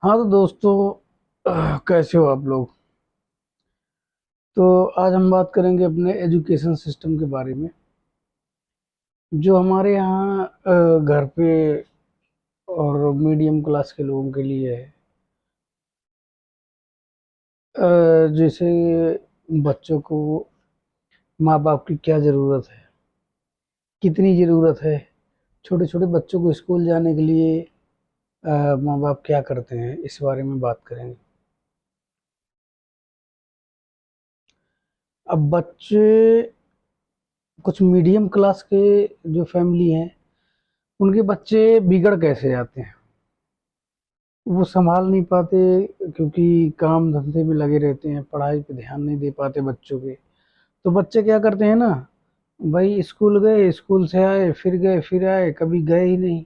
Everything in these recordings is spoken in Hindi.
हाँ तो दोस्तों, कैसे हो आप लोग। तो आज हम बात करेंगे अपने एजुकेशन सिस्टम के बारे में, जो हमारे यहाँ घर पे और मीडियम क्लास के लोगों के लिए है। जैसे बच्चों को माँ बाप की क्या ज़रूरत है, कितनी ज़रूरत है। छोटे छोटे बच्चों को स्कूल जाने के लिए माँ बाप क्या करते हैं, इस बारे में बात करेंगे। अब बच्चे कुछ मीडियम क्लास के जो फैमिली हैं, उनके बच्चे बिगड़ कैसे जाते हैं। वो संभाल नहीं पाते, क्योंकि काम धंधे में लगे रहते हैं, पढ़ाई पे ध्यान नहीं दे पाते बच्चों के। तो बच्चे क्या करते हैं ना, भाई स्कूल गए, स्कूल से आए, फिर गए फिर आए, कभी गए ही नहीं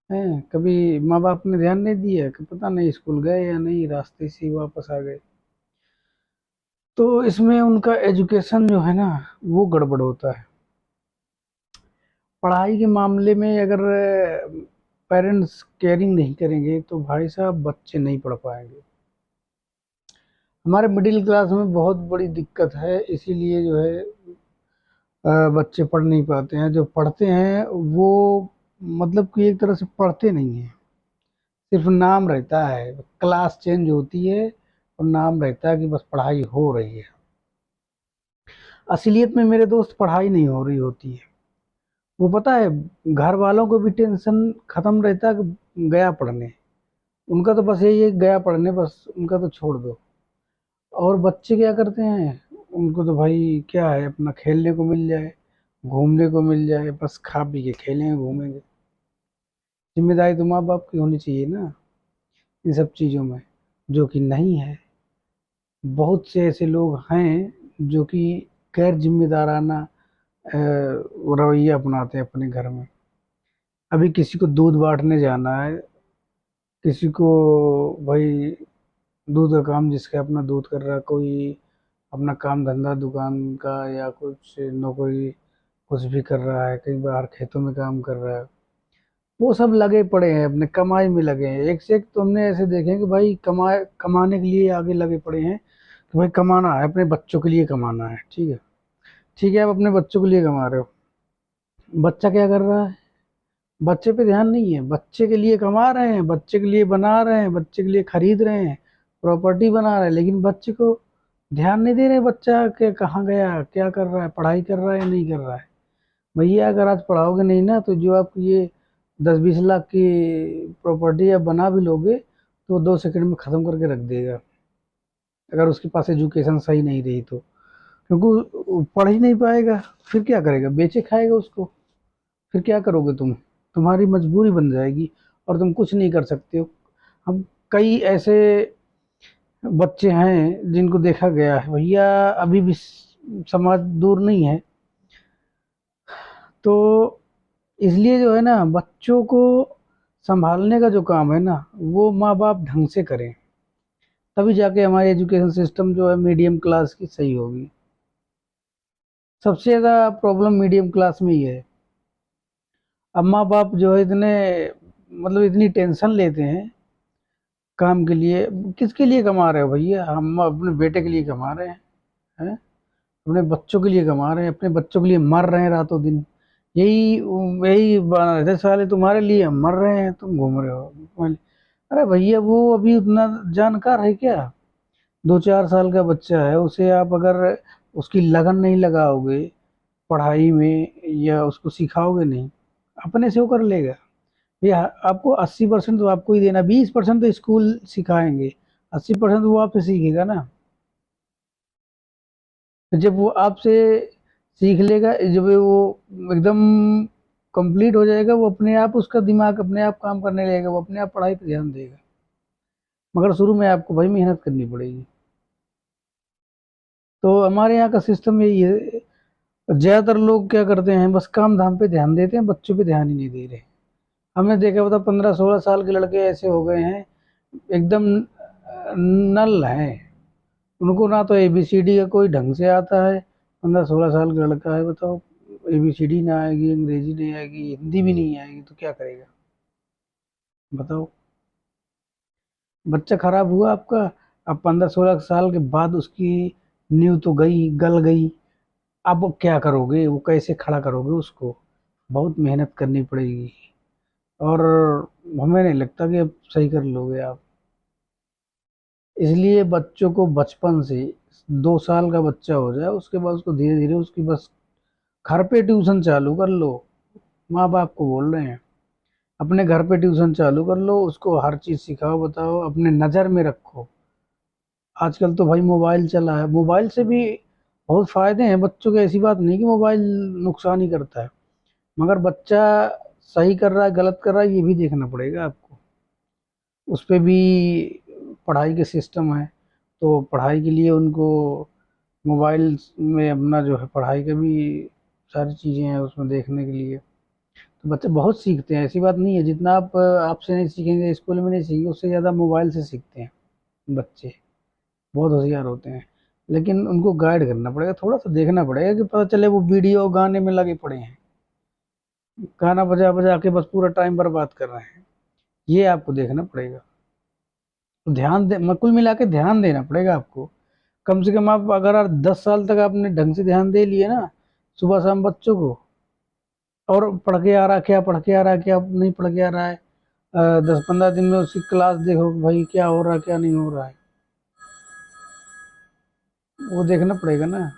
हैं। कभी माँ बाप ने ध्यान नहीं दिया कि पता नहीं स्कूल गए या नहीं, रास्ते से ही वापस आ गए। तो इसमें उनका एजुकेशन जो है ना, वो गड़बड़ होता है। पढ़ाई के मामले में अगर पेरेंट्स केयरिंग नहीं करेंगे तो भाई साहब बच्चे नहीं पढ़ पाएंगे। हमारे मिडिल क्लास में बहुत बड़ी दिक्कत है, इसीलिए जो है बच्चे पढ़ नहीं पाते हैं। जो पढ़ते हैं वो मतलब कि एक तरह से पढ़ते नहीं हैं, सिर्फ नाम रहता है। क्लास चेंज होती है और नाम रहता है कि बस पढ़ाई हो रही है। असलियत में मेरे दोस्त पढ़ाई नहीं हो रही होती है। वो पता है, घर वालों को भी टेंशन खत्म रहता है कि गया पढ़ने। उनका तो बस यही है, गया पढ़ने, बस उनका तो छोड़ दो। और बच्चे क्या करते हैं, उनको तो भाई क्या है, अपना खेलने को मिल जाए, घूमने को मिल जाए, बस खा पी के खेलेंगे घूमेंगे। जिम्मेदारी तो माँ बाप की होनी चाहिए ना इन सब चीज़ों में, जो कि नहीं है। बहुत से ऐसे लोग हैं जो कि गैर जिम्मेदाराना रवैया अपनाते हैं अपने घर में। अभी किसी को दूध बांटने जाना है, किसी को भाई दूध का काम, जिसका अपना दूध कर रहा है, कोई अपना काम धंधा दुकान का या कुछ नौकरी कुछ भी कर रहा है, कई बार खेतों में काम कर रहा है। वो सब लगे पड़े हैं, अपने कमाई में लगे हैं। एक से एक तो हमने ऐसे देखे हैं कि भाई कमाने के लिए आगे लगे पड़े हैं, कि भाई कमाना है, अपने बच्चों के लिए कमाना है। ठीक है, ठीक है, आप अपने बच्चों के लिए कमा रहे हो। बच्चा क्या कर रहा है, बच्चे पे ध्यान नहीं है। बच्चे के लिए कमा रहे हैं, बच्चे के लिए बना रहे हैं, बच्चे के लिए खरीद रहे हैं, प्रॉपर्टी बना रहे हैं, लेकिन बच्चे को ध्यान नहीं दे रहे। बच्चा के कहाँ गया, क्या कर रहा है, पढ़ाई कर रहा है या नहीं कर रहा है। भैया अगर आज पढ़ाओगे नहीं ना, तो जो आप ये 10-20 लाख की प्रॉपर्टी आप बना भी लोगे, तो 2 सेकंड में ख़त्म करके रख देगा, अगर उसके पास एजुकेशन सही नहीं रही तो। क्योंकि वो पढ़ ही नहीं पाएगा, फिर क्या करेगा, बेचे खाएगा उसको। फिर क्या करोगे तुम, तुम्हारी मजबूरी बन जाएगी और तुम कुछ नहीं कर सकते हो। हम कई ऐसे बच्चे हैं जिनको देखा गया है भैया, अभी भी समाज दूर नहीं है। तो इसलिए जो है ना, बच्चों को संभालने का जो काम है ना, वो माँ बाप ढंग से करें, तभी जाके हमारी एजुकेशन सिस्टम जो है मीडियम क्लास की सही होगी। सबसे ज़्यादा प्रॉब्लम मीडियम क्लास में ही है। अब माँ बाप जो है इतने मतलब इतनी टेंशन लेते हैं काम के लिए। किसके लिए कमा रहे हो भैया, हम अपने बेटे के लिए कमा रहे हैं, अपने बच्चों के लिए कमा रहे हैं, अपने बच्चों के लिए मर रहे हैं रातों दिन। यही यही बना रहता है, साले तुम्हारे लिए हम मर रहे हैं, तुम घूम रहे हो। अरे भैया वो अभी उतना जानकार है क्या। 2-4 साल का बच्चा है, उसे आप अगर उसकी लगन नहीं लगाओगे पढ़ाई में, या उसको सिखाओगे नहीं, अपने से वो कर लेगा। भैया आपको 80% तो आपको ही देना, 20% तो स्कूल सिखाएंगे, 80% वो आपसे सीखेगा ना। तो जब वो आपसे सीख लेगा, जब वो एकदम कंप्लीट हो जाएगा, वो अपने आप, उसका दिमाग अपने आप काम करने लगेगा, वो अपने आप पढ़ाई पर ध्यान देगा। मगर शुरू में आपको भाई मेहनत करनी पड़ेगी। तो हमारे यहाँ का सिस्टम यही है। ज्यादातर लोग क्या करते हैं, बस काम धाम पे ध्यान देते हैं, बच्चों पे ध्यान ही नहीं दे रहे। हमने देखा होता 15-16 साल के लड़के ऐसे हो गए हैं, एकदम नल हैं। उनको ना तो एबीसीडी का कोई ढंग से आता है। 15-16 साल का लड़का है, बताओ, एबीसीडी ना आएगी, अंग्रेजी नहीं आएगी, हिंदी भी नहीं आएगी, तो क्या करेगा, बताओ। बच्चा खराब हुआ आपका, अब 15-16 साल के बाद उसकी नींव तो गई, गल गई। अब वो क्या करोगे, वो कैसे खड़ा करोगे उसको? बहुत मेहनत करनी पड़ेगी। और हमें नहीं लगता कि अब सही कर लोगे आप। इसलिए बच्चों को बचपन से, 2 साल का बच्चा हो जाए उसके बाद उसको धीरे धीरे उसकी बस घर पे ट्यूशन चालू कर लो। माँ बाप को बोल रहे हैं, अपने घर पे ट्यूशन चालू कर लो, उसको हर चीज़ सिखाओ, बताओ, अपने नज़र में रखो। आजकल तो भाई मोबाइल चला है, मोबाइल से भी बहुत फायदे हैं बच्चों के, ऐसी बात नहीं कि मोबाइल नुकसान ही करता है। मगर बच्चा सही कर रहा है गलत कर रहा है ये भी देखना पड़ेगा आपको। उस पे भी पढ़ाई के सिस्टम है, तो पढ़ाई के लिए उनको मोबाइल में अपना जो है पढ़ाई का भी सारी चीज़ें हैं उसमें देखने के लिए। तो बच्चे बहुत सीखते हैं, ऐसी बात नहीं है। जितना आप आपसे नहीं सीखेंगे, स्कूल में नहीं सीखेंगे, उससे ज़्यादा मोबाइल से सीखते हैं बच्चे। बहुत होशियार होते हैं। लेकिन उनको गाइड करना पड़ेगा, थोड़ा सा देखना पड़ेगा कि पता चले वो वीडियो गाने में लगे पड़े हैं, गाना बजा बजा के बस पूरा टाइम बर्बाद कर रहे हैं। ये आपको देखना पड़ेगा। तो ध्यान दे, कुल मिला के ध्यान देना पड़ेगा आपको। कम से कम आप अगर आप 10 साल तक आपने ढंग से ध्यान दे लिए ना, सुबह शाम बच्चों को, और पढ़ के आ रहा क्या, पढ़ के आ रहा है क्या, नहीं पढ़ के आ रहा है, 10-15 दिन में उसकी क्लास देखो कि भाई क्या हो रहा है क्या नहीं हो रहा है, वो देखना पड़ेगा ना।